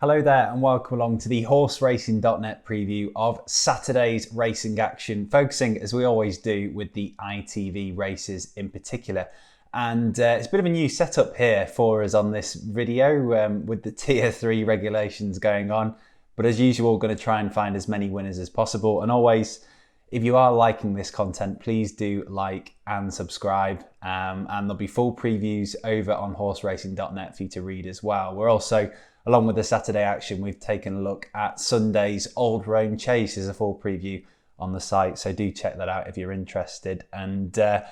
Hello there and welcome along to the horseracing.net preview of Saturday's racing action, focusing as we always do with the ITV races in particular. And it's a bit of a new setup here for us on this video with the Tier 3 regulations going on. But as usual, going to try and find as many winners as possible. And always, if you are liking this content, please do like and subscribe. And there'll be full previews over on horseracing.net for you to read as well. We're also, along with the Saturday action, we've taken a look at Sunday's Old Roan Chase as a full preview on the site. So do check that out if you're interested. And at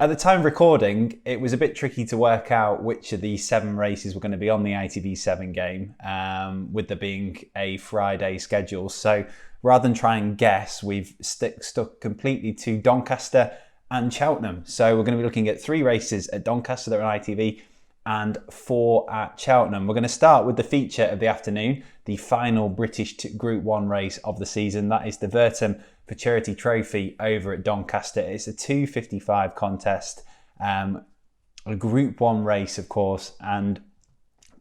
the time of recording, it was a bit tricky to work out which of these 7 races were going to be on the ITV7 game, with there being a Friday schedule. So rather than try and guess, we've stuck completely to Doncaster and Cheltenham. So we're going to be looking at 3 races at Doncaster that are on ITV and 4 at Cheltenham. We're going to start with the feature of the afternoon, the final British Group 1 race of the season. That is the Futurity Trophy over at Doncaster. It's a 2:55 contest, a Group 1 race, of course, and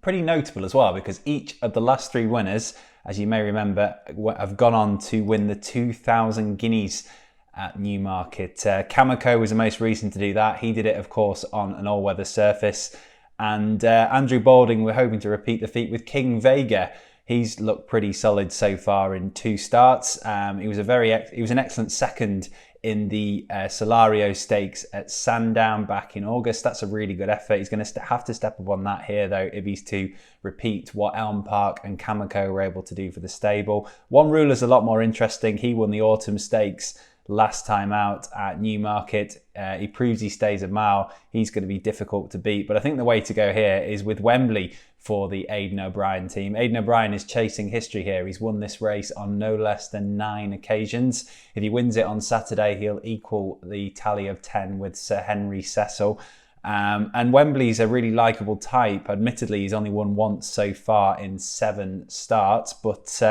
pretty notable as well because each of the last 3 winners, as you may remember, have gone on to win the 2,000 Guineas at Newmarket. Kamiko was the most recent to do that. He did it, of course, on an all-weather surface. And Andrew Balding, we're hoping to repeat the feat with King Vega. He's looked pretty solid so far in 2 starts. He was an excellent second in the Solario Stakes at Sandown back in August. That's a really good effort. He's going to have to step up on that here, though, if he's to repeat what Elm Park and Kamiko were able to do for the stable. One Ruler's a lot more interesting. He won the Autumn Stakes last time out at Newmarket. He proves he stays a mile. He's going to be difficult to beat. But I think the way to go here is with Wembley for the Aidan O'Brien team. Aidan O'Brien is chasing history here. He's won this race on no less than 9 occasions. If he wins it on Saturday, he'll equal the tally of 10 with Sir Henry Cecil. And Wembley's a really likeable type. Admittedly, he's only won once so far in 7 starts, but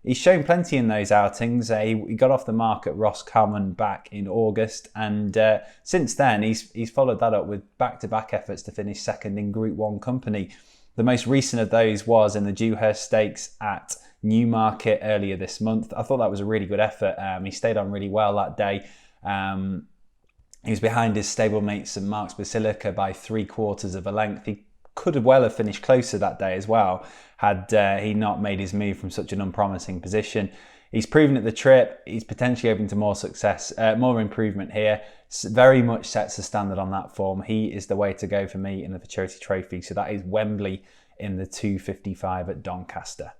he's shown plenty in those outings. He got off the mark at Roscommon back in August, and since then he's followed that up with back-to-back efforts to finish second in Group 1 company. The most recent of those was in the Dewhurst Stakes at Newmarket earlier this month. I thought that was a really good effort. He stayed on really well that day. He was behind his stablemate St Mark's Basilica by 3/4 of a length. He could have well have finished closer that day as well had he not made his move from such an unpromising position. He's proven at the trip. He's potentially open to more success, more improvement here. Very much sets the standard on that form. He is the way to go for me in the Futurity Trophy. So that is Wembley in the 2:55 at Doncaster.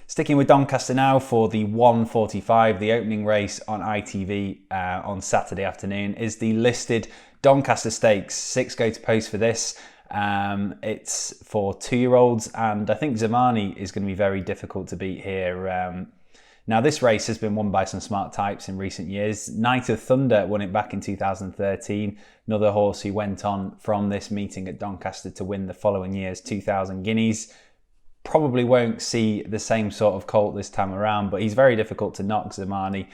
Sticking with Doncaster now for the 1:45, the opening race on ITV on Saturday afternoon is the listed Doncaster Stakes. 6 go to post for this. It's for 2-year-olds, and I think Zamani is going to be very difficult to beat here. Now, this race has been won by some smart types in recent years. Night of Thunder won it back in 2013. Another horse who went on from this meeting at Doncaster to win the following year's 2,000 Guineas. Probably won't see the same sort of colt this time around, but he's very difficult to knock, Zamani.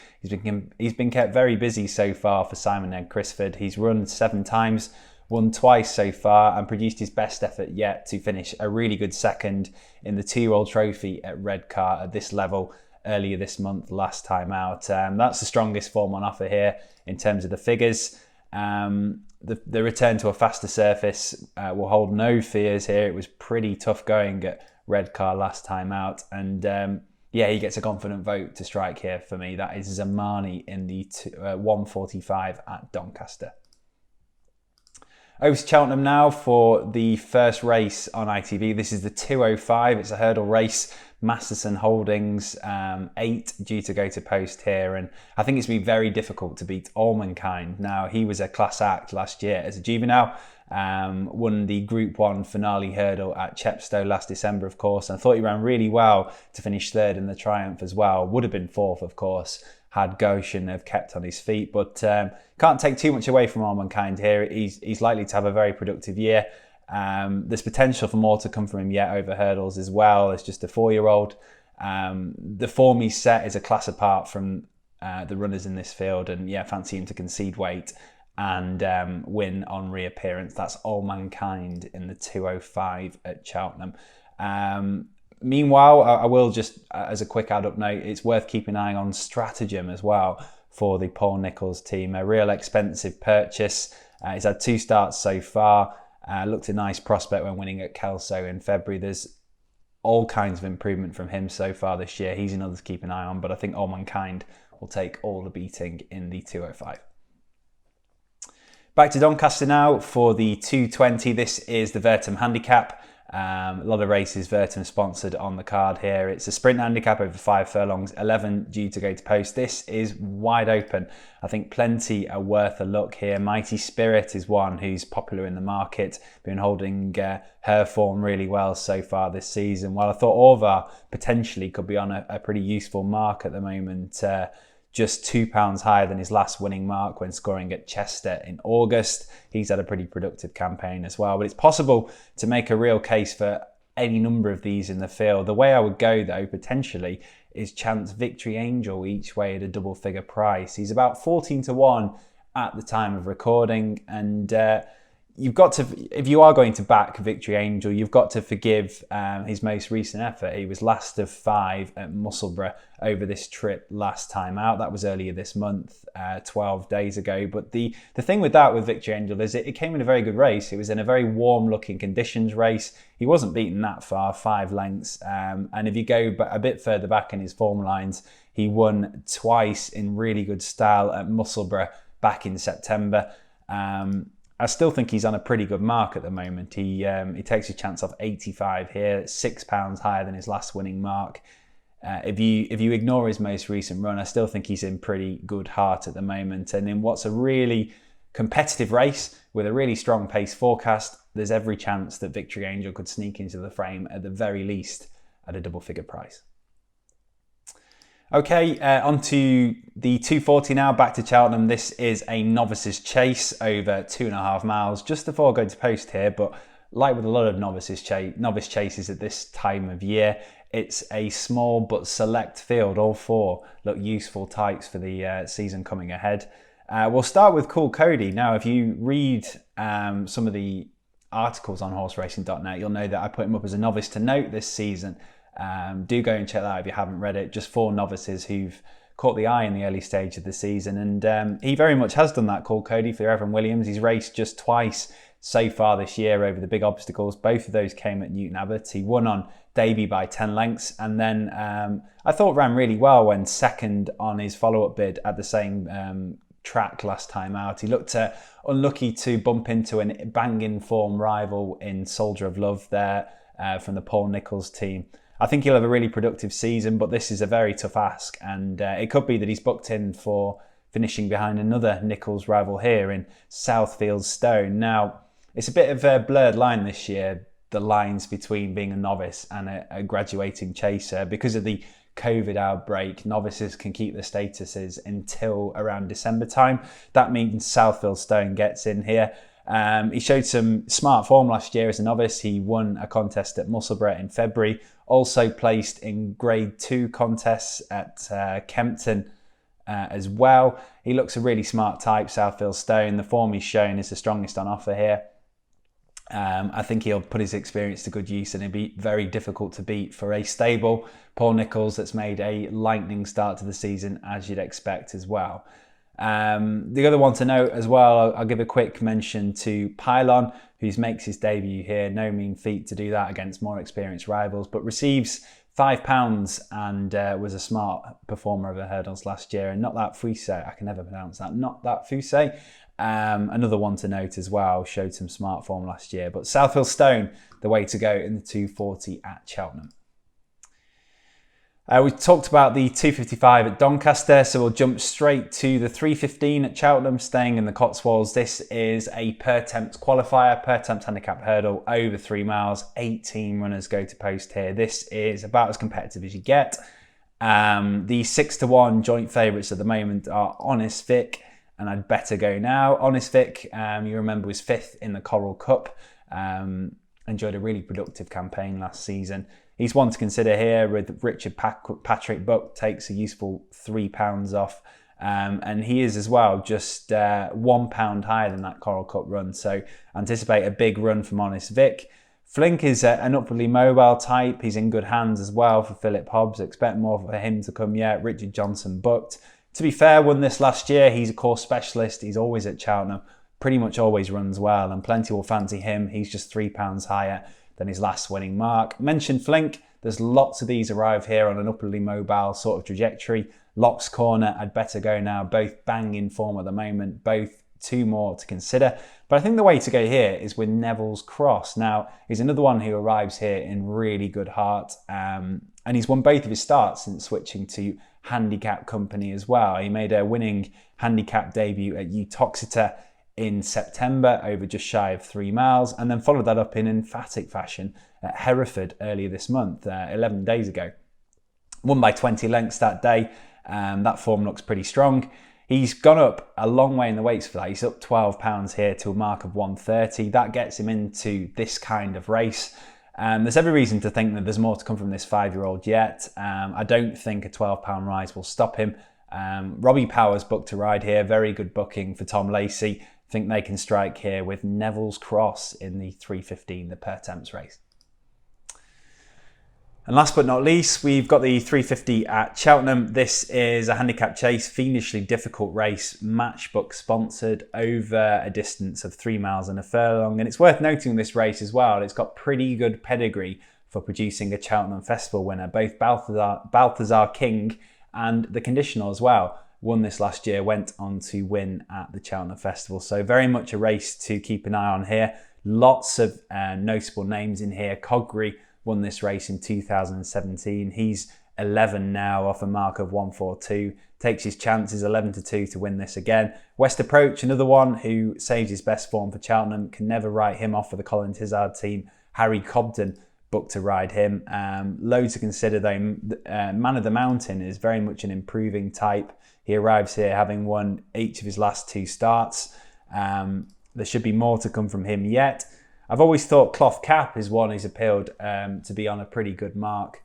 He's been kept very busy so far for Simon Ed Crisford. He's run 7 times, won twice so far, and produced his best effort yet to finish a really good second in the 2-year-old trophy at Redcar at this level earlier this month, last time out. That's the strongest form on offer here in terms of the figures. The return to a faster surface will hold no fears here. It was pretty tough going at Redcar last time out, and he gets a confident vote to strike here for me. That is Zamani in the 1:45 at Doncaster. Over to Cheltenham now for the first race on ITV. This is the 2:05. It's a hurdle race. Masterson Holdings 8 due to go to post here, and I think it's going to be very difficult to beat Allmankind. Now, he was a class act last year as a juvenile. Won the Group 1 finale hurdle at Chepstow last December, of course, and I thought he ran really well to finish 3rd in the Triumph as well. Would have been 4th, of course, had Goshen have kept on his feet, but can't take too much away from Allmankind here. He's likely to have a very productive year. There's potential for more to come from him yet over hurdles as well. It's just a 4-year-old. The form he's set is a class apart from the runners in this field, and fancy him to concede weight and win on reappearance. That's Allmankind in the 2:05 at Cheltenham. Meanwhile, I will just, as a quick add-up note, it's worth keeping an eye on Stratagem as well for the Paul Nicholls team. A real expensive purchase. He's had 2 starts so far. Looked a nice prospect when winning at Kelso in February. There's all kinds of improvement from him so far this year. He's another to keep an eye on, but I think All Mankind will take all the beating in the 205. Back to Doncaster now for the 220. This is the Vertum Handicap. A lot of races Vertum sponsored on the card here. It's a sprint handicap over 5 furlongs, 11 due to go to post. This is wide open. I think plenty are worth a look here. Mighty Spirit is one who's popular in the market, been holding her form really well so far this season. While I thought Orvar potentially could be on a pretty useful mark at the moment, just £2 higher than his last winning mark when scoring at Chester in August. He's had a pretty productive campaign as well, but it's possible to make a real case for any number of these in the field. The way I would go though, potentially, is chance Victory Angel each way at a double figure price. He's about 14 to 1 at the time of recording, and you've got to, if you are going to back Victory Angel, you've got to forgive his most recent effort. He was last of 5 at Musselburgh over this trip last time out. That was earlier this month, 12 days ago. But the thing with Victory Angel is it came in a very good race. It was in a very warm looking conditions race. He wasn't beaten that far, 5 lengths. And if you go a bit further back in his form lines, he won twice in really good style at Musselburgh back in September. I still think he's on a pretty good mark at the moment. He takes a chance off 85 here, £6 higher than his last winning mark. If you ignore his most recent run, I still think he's in pretty good heart at the moment. And in what's a really competitive race with a really strong pace forecast, there's every chance that Victory Angel could sneak into the frame at the very least at a double figure price. Okay, on to the 240 now, back to Cheltenham. This is a novice's chase over 2.5 miles, just before going to post here, but like with a lot of novice chases at this time of year, it's a small but select field. All 4 look useful types for the season coming ahead. We'll start with Cool Cody. Now, if you read some of the articles on horseracing.net, you'll know that I put him up as a novice to note this season. Do go and check that out if you haven't read it. Just 4 novices who've caught the eye in the early stage of the season, and he very much has done that. Cool Cody for Evan Williams. He's raced just twice so far this year over the big obstacles. Both of those came at Newton Abbot. He won on debut by 10 lengths, and then I thought ran really well when second on his follow-up bid at the same track last time out. He looked unlucky to bump into a banging form rival in Soldier of Love there from the Paul Nicholls team. I think he'll have a really productive season, but this is a very tough ask, and it could be that he's booked in for finishing behind another Nicholls rival here in Southfield Stone. Now, it's a bit of a blurred line this year, the lines between being a novice and a graduating chaser. Because of the COVID outbreak, novices can keep their statuses until around December time. That means Southfield Stone gets in here. He showed some smart form last year as a novice. He won a contest at Musselburgh in February, also placed in Grade 2 contests at Kempton as well. He looks a really smart type, Southfield Stone. The form he's shown is the strongest on offer here. I think he'll put his experience to good use, and it'll be very difficult to beat for a stable Paul Nicholls that's made a lightning start to the season, as you'd expect as well. The other one to note as well, I'll give a quick mention to Pylon, who makes his debut here. No mean feat to do that against more experienced rivals, but receives £5 and was a smart performer over hurdles last year. And Not That Fuse, I can never pronounce that, Not That Fuse. Another one to note as well, showed some smart form last year. But Southfield Stone, the way to go in the 240 at Cheltenham. We talked about the 255 at Doncaster, so we'll jump straight to the 315 at Cheltenham, staying in the Cotswolds. This is a per temps qualifier, per temps handicap hurdle over 3 miles. 18 runners go to post here. This is about as competitive as you get. The 6 to 1 joint favourites at the moment are Honest Vic and I'd Better Go Now. Honest Vic, you remember, was 5th in the Coral Cup. Enjoyed a really productive campaign last season. He's one to consider here, with Richard Patrick Buck takes a useful £3 off. And he is as well just £1 higher than that Coral Cup run. So anticipate a big run from Honest Vic. Flink is an upwardly mobile type. He's in good hands as well for Philip Hobbs. Expect more for him to come yet. Richard Johnson booked. To be fair, won this last year. He's a course specialist. He's always at Cheltenham. Pretty much always runs well, and plenty will fancy him. He's just £3 higher than his last winning mark. Mentioned Flink. There's lots of these arrive here on an upwardly mobile sort of trajectory. Locks Corner, I'd better go now. Both bang in form at the moment. Both two more to consider. But I think the way to go here is with Neville's Cross. Now, he's another one who arrives here in really good heart. And he's won both of his starts since switching to handicap company as well. He made a winning handicap debut at Uttoxeter in September over just shy of 3 miles, and then followed that up in emphatic fashion at Hereford earlier this month, 11 days ago. Won by 20 lengths that day. That form looks pretty strong. He's gone up a long way in the weights for that. He's up £12 here to a mark of 130. That gets him into this kind of race. There's every reason to think that there's more to come from this 5-year-old yet. I don't think a £12 rise will stop him. Robbie Powers booked to ride here. Very good booking for Tom Lacey. Think they can strike here with Neville's Cross in the 3:15, the per temps race. And last but not least, we've got the 350 at Cheltenham. This is a handicap chase, fiendishly difficult race, matchbook sponsored over a distance of 3 miles and a furlong. And it's worth noting this race as well. It's got pretty good pedigree for producing a Cheltenham Festival winner. Both Balthazar King and the Conditional as well won this last year, went on to win at the Cheltenham Festival. So very much a race to keep an eye on here. Lots of notable names in here. Coggrey won this race in 2017. He's 11 now off a mark of 142. Takes his chances 11-2 to win this again. West Approach, another one who saves his best form for Cheltenham. Can never write him off for the Colin Tizard team. Harry Cobden booked to ride him. Loads to consider though. Man of the Mountain is very much an improving type. He arrives here having won each of his last 2 starts. There should be more to come from him yet. I've always thought Cloth Cap is one who's appealed to be on a pretty good mark.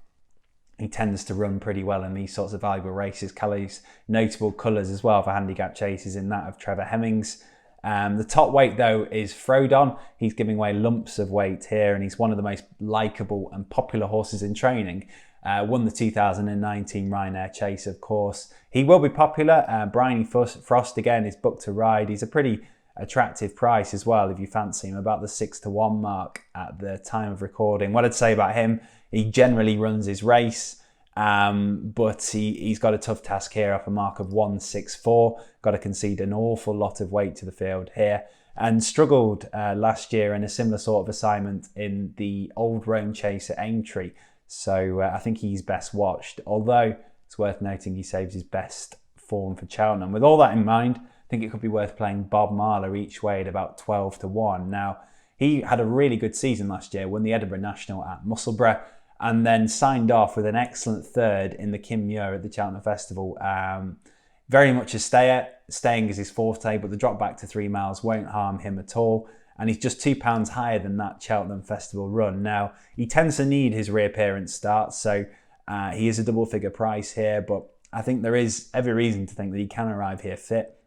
He tends to run pretty well in these sorts of valuable races. Kelly's notable colours as well for handicap chases in that of Trevor Hemmings. The top weight though is Frodon. He's giving away lumps of weight here, and he's one of the most likeable and popular horses in training. Won the 2019 Ryanair Chase, of course. He will be popular. Bryony Frost again is booked to ride. He's a pretty attractive price as well if you fancy him, about the 6-1 mark at the time of recording. What I'd say about him, he generally runs his race, but he's got a tough task here off a mark of 164. Got to concede an awful lot of weight to the field here, and struggled last year in a similar sort of assignment in the Old Rome Chase at Aintree. So I think he's best watched, although it's worth noting he saves his best form for Cheltenham. With all that in mind, I think it could be worth playing Bob Marler each way at about 12-1. Now, he had a really good season last year, won the Edinburgh National at Musselburgh, and then signed off with an excellent third in the Kim Muir at the Cheltenham Festival. Very much a stayer. Staying is his forte, but the drop back to 3 miles won't harm him at all. And he's just £2 higher than that Cheltenham Festival run. Now, he tends to need his reappearance starts, so he is a double figure price here, but I think there is every reason to think that he can arrive here fit.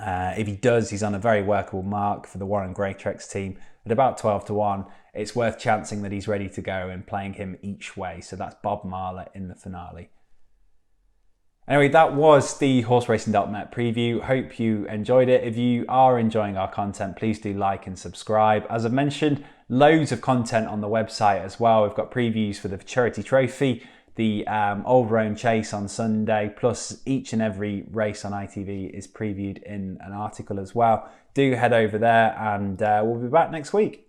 If he does, he's on a very workable mark for the Warren Greatrex team at about 12-1. It's worth chancing that he's ready to go and playing him each way. So that's Bob Marler in the finale. Anyway, that was the horseracing.net preview. Hope you enjoyed it. If you are enjoying our content, please do like and subscribe. As I've mentioned, loads of content on the website as well. We've got previews for the Futurity Trophy, the Old Rome Chase on Sunday, plus each and every race on ITV is previewed in an article as well. Do head over there, and we'll be back next week.